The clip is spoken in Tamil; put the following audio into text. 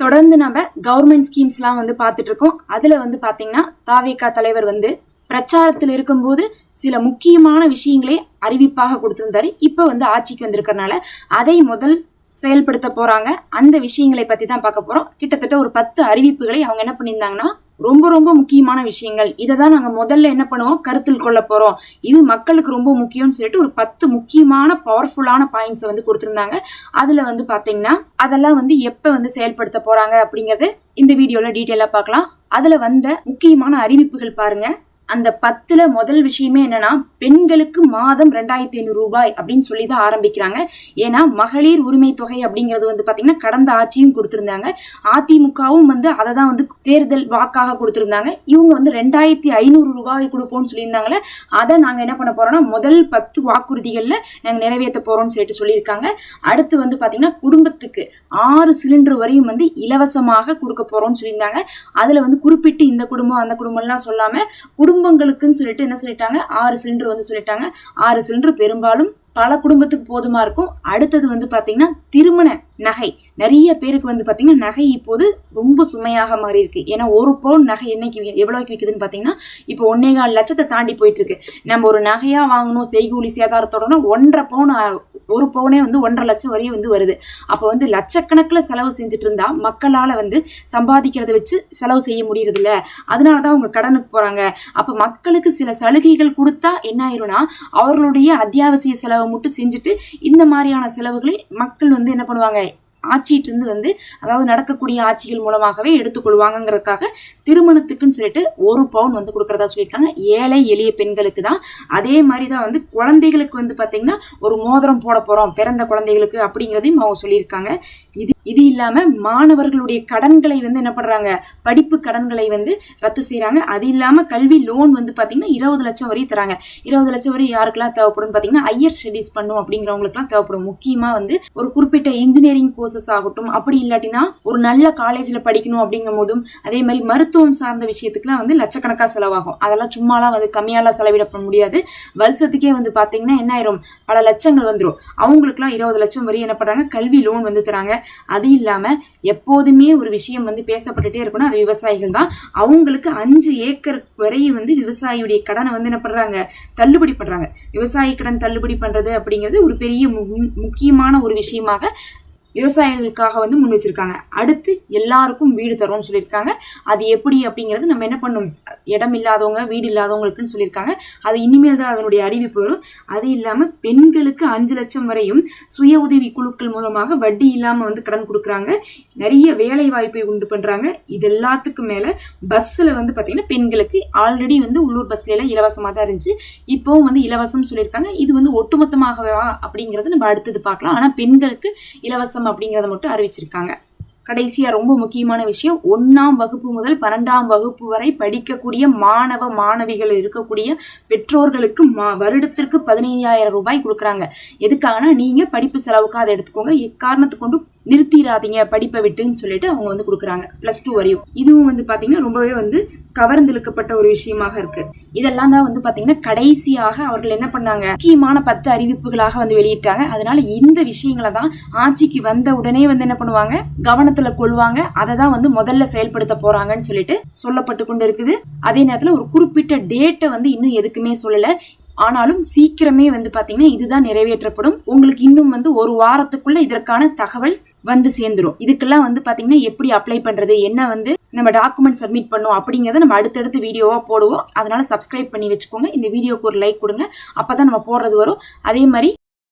தொடர்ந்து நம்ம கவர்மெண்ட் ஸ்கீம்ஸ்லாம் வந்து பார்த்துட்டு இருக்கோம். அதுல வந்து பாத்தீங்கன்னா தாவேகா தலைவர் வந்து பிரச்சாரத்தில் இருக்கும்போது சில முக்கியமான விஷயங்களே அறிவிப்பாக கொடுத்திருந்தாரு. இப்ப வந்து ஆட்சிக்கு வந்திருக்கிறதுனால அதை முதல் செயல்படுத்த போறாங்க. அந்த விஷயங்களை பத்தி தான் பார்க்க போறோம். கிட்டத்தட்ட ஒரு 10 அறிவிப்புகளை அவங்க என்ன பண்ணியிருந்தாங்கன்னா, ரொம்ப ரொம்ப முக்கியமான விஷயங்கள், இதை தான் நாங்க முதல்ல என்ன பண்ணுவோம், கருத்தில் கொள்ள போறோம், இது மக்களுக்கு ரொம்ப முக்கியம்னு சொல்லிட்டு ஒரு 10 முக்கியமான பவர்ஃபுல்லான பாயிண்ட்ஸ் வந்து கொடுத்திருந்தாங்க. அதுல வந்து பாத்தீங்கன்னா அதெல்லாம் வந்து எப்ப வந்து செயல்படுத்த போறாங்க அப்படிங்கறது இந்த வீடியோல டீட்டெயிலா பார்க்கலாம். அதுல வந்த முக்கியமான அறிவிப்புகள் பாருங்க. அந்த 10ல முதல் விஷயமே என்னன்னா, பெண்களுக்கு மாதம் 2500 ரூபாய் அப்படின்னு சொல்லி தான் ஆரம்பிக்கிறாங்க. ஏன்னா மகளிர் உரிமை தொகை அப்படிங்கிறது வந்து பாத்தீங்கன்னா கடந்த ஆட்சியும் கொடுத்திருந்தாங்க. அதிமுகவும் வந்து அதை தான் வந்து தேர்தல் வாக்காக கொடுத்திருந்தாங்க. இவங்க வந்து 2500 ரூபாய் கொடுப்போம்னு சொல்லியிருந்தாங்களே, அதை நாங்க என்ன பண்ண போறோம்னா முதல் 10 வாக்குறுதிகள்ல நாங்க நிறைவேற்ற போறோம்னு சொல்லிட்டு சொல்லியிருக்காங்க. அடுத்து வந்து பாத்தீங்கன்னா குடும்பத்துக்கு 6 சிலிண்டர் வரையும் வந்து இலவசமாக கொடுக்க போறோம்னு சொல்லியிருந்தாங்க. அதுல வந்து குறிப்பிட்டு இந்த குடும்பம் அந்த குடும்பம் எல்லாம் சொல்லாம குடும்பங்களுக்குன்னு சொல்லிட்டு என்ன சொல்லிட்டாங்க, 6 சிலிண்டர் வந்து சொல்லிட்டாங்க. 6 சிலிண்டர் பெரும்பாலும் பல குடும்பத்துக்கு போதுமா இருக்கும். அடுத்தது வந்து பாத்தீங்கன்னா திருமண நகை, நிறைய பேருக்கு வந்து பாத்தீங்கன்னா நகை இப்போது ரொம்ப சுமையாக மாறி இருக்கு. ஏன்னா ஒரு பவுன் நகை என்னைக்கு எவ்வளவுக்கு விற்குதுன்னு பாத்தீங்கன்னா இப்போ 1.25 லட்சத்தை தாண்டி போயிட்டு இருக்கு. நம்ம ஒரு நகையா வாங்கணும் செய்கூலி சேதாரத்தோட 1.5 பவுன், ஒரு பவுனே வந்து 1.5 லட்சம் வரையும் வந்து வருது. அப்போ வந்து லட்சக்கணக்கில் செலவு செஞ்சுட்டு இருந்தா மக்களால வந்து சம்பாதிக்கிறத வச்சு செலவு செய்ய முடியறது இல்ல. அதனாலதான் அவங்க கடனுக்கு போறாங்க. அப்ப மக்களுக்கு சில சலுகைகள் கொடுத்தா என்ன ஆயிரும்னா, அவர்களுடைய அத்தியாவசிய செலவை மட்டும் செஞ்சுட்டு இந்த மாதிரியான செலவுகளை மக்கள் வந்து என்ன பண்ணுவாங்க, ஆட்சிட்டு இருந்து வந்து அதாவது நடக்கக்கூடிய ஆட்சிகள் மூலமாகவே எடுத்துக்கொள்வாங்கிறதுக்காக திருமணத்துக்குன்னு சொல்லிட்டு 1 பவுன் வந்து கொடுக்கறதா சொல்லியிருக்காங்க. ஏழை எளிய பெண்களுக்கு தான். அதே மாதிரிதான் வந்து குழந்தைகளுக்கு வந்து பாத்தீங்கன்னா ஒரு மோதிரம் போட போறோம் பிறந்த குழந்தைகளுக்கு அப்படிங்கிறதையும் அவங்க சொல்லியிருக்காங்க. இது இல்லாம மாணவர்களுடைய கடன்களை வந்து என்ன பண்றாங்க, படிப்பு கடன்களை வந்து ரத்து செய்யறாங்க. அது இல்லாம கல்வி லோன் வந்து பாத்தீங்கன்னா 20 லட்சம் வரை தராங்க. 20 லட்சம் வரை யாருக்கெல்லாம் தேவைப்படும் பாத்தீங்கன்னா ஹையர் ஸ்டடிஸ் பண்ணும் அப்படிங்கிறவங்களுக்கு எல்லாம் தேவைப்படும். முக்கியமா வந்து ஒரு குறிப்பிட்ட இன்ஜினியரிங் கோர்சஸ் ஆகட்டும், அப்படி இல்லாட்டினா ஒரு நல்ல காலேஜ்ல படிக்கணும் அப்படிங்கும் போதும், அதே மாதிரி மருத்துவம் சார்ந்த விஷயத்துக்குலாம் வந்து லட்சக்கணக்கா செலவாகும். அதெல்லாம் சும்மாலாம் வந்து கம்மியாலாம் செலவிட முடியாது. வருஷத்துக்கே வந்து பாத்தீங்கன்னா என்ன ஆயிரும், பல லட்சங்கள் வந்துடும். அவங்களுக்கு எல்லாம் 20 லட்சம் வரை என்ன பண்றாங்க, கல்வி லோன் வந்து தராங்க. அது இல்லாம எப்போதுமே ஒரு விஷயம் வந்து பேசப்பட்டுட்டே இருக்கணும், அது விவசாயிகள் தான். அவங்களுக்கு 5 ஏக்கர் வரையும் வந்து விவசாயியுடைய கடனை வந்து என்ன பண்றாங்க, தள்ளுபடி பண்றாங்க. விவசாய கடன் தள்ளுபடி பண்றது அப்படிங்கிறது ஒரு பெரிய முக்கியமான ஒரு விஷயமாக விவசாயிகளுக்காக வந்து முன் வச்சிருக்காங்க. அடுத்து எல்லாருக்கும் வீடு தரோம்னு சொல்லியிருக்காங்க. அது எப்படி அப்படிங்கிறது நம்ம என்ன பண்ணணும், இடம் இல்லாதவங்க வீடு இல்லாதவங்களுக்குன்னு சொல்லியிருக்காங்க. அது இனிமேல் தான் அதனுடைய அறிவிப்பு வரும். அது இல்லாம பெண்களுக்கு 5 லட்சம் வரையும் சுய உதவி குழுக்கள் மூலமாக வட்டி இல்லாம வந்து கடன் கொடுக்குறாங்க. நிறைய வேலை வாய்ப்பை உண்டு பண்றாங்க. இது எல்லாத்துக்கும் மேல பஸ்ல வந்து பாத்தீங்கன்னா பெண்களுக்கு ஆல்ரெடி வந்து உள்ளூர் பஸ்ல எல்லாம் இலவசமா தான் இருந்துச்சு, இப்பவும் வந்து இலவசம் சொல்லியிருக்காங்க. இது வந்து ஒட்டுமொத்தமாகவே அப்படிங்கறது நம்ம அடுத்தது பார்க்கலாம். ஆனா பெண்களுக்கு இலவசம் அப்படிங்கறத மட்டும் அறிவிச்சிருக்காங்க. கடைசியா ரொம்ப முக்கியமான விஷயம், 1ஆம் வகுப்பு முதல் 12ஆம் வகுப்பு வரை படிக்கக்கூடிய மாணவ மாணவிகள் இருக்கக்கூடிய பெற்றோர்களுக்கு வருடத்திற்கு 15,000 ரூபாய் கொடுக்குறாங்க. எதுக்காகனா, நீங்க படிப்பு செலவுக்கு அதை எடுத்துக்கோங்க, எக்காரணத்தை கொண்டு நிறுத்திடாதீங்க படிப்பை விட்டுன்னு சொல்லிட்டு அவங்க வந்து கொடுக்குறாங்க +2 வரையும். இதுவும் வந்து பாத்தீங்கன்னா ரொம்பவே வந்து கவர்ந்தெழுக்கப்பட்ட ஒரு விஷயமாக இருக்கு. இதெல்லாம் தான் வந்து பாத்தீங்கன்னா கடைசியாக அவர்கள் என்ன பண்ணாங்க, முக்கியமான 10 அறிவிப்புகளாக வந்து வெளியிட்டாங்க. அதனால இந்த விஷயங்களை தான் ஆட்சிக்கு வந்த உடனே வந்து என்ன பண்ணுவாங்க, கவனத்துல கொள்வாங்க. அதை தான் வந்து முதல்ல செயல்படுத்த போறாங்கன்னு சொல்லிட்டு சொல்லப்பட்டு கொண்டு இருக்குது. அதே நேரத்துல ஒரு குறிப்பிட்ட டேட்டை வந்து இன்னும் எதுக்குமே சொல்லல. ஆனாலும் சீக்கிரமே வந்து பாத்தீங்கன்னா இதுதான் நிறைவேற்றப்படும். உங்களுக்கு இன்னும் வந்து ஒரு வாரத்துக்குள்ள இதற்கான தகவல் வந்து சேர்ந்துரும். இதுக்கெல்லாம் வந்து பாத்தீங்கன்னா எப்படி அப்ளை பண்றது, என்ன வந்து நம்ம டாக்குமெண்ட் சப்மிட் பண்ணும் அப்படிங்கறத நம்ம அடுத்தடுத்து வீடியோவா போடுவோம். அதனால சப்ஸ்கிரைப் பண்ணி வச்சுக்கோங்க. இந்த வீடியோக்கு ஒரு லைக் கொடுங்க, அப்பதான் நம்ம போடுறது வரும். அதே மாதிரி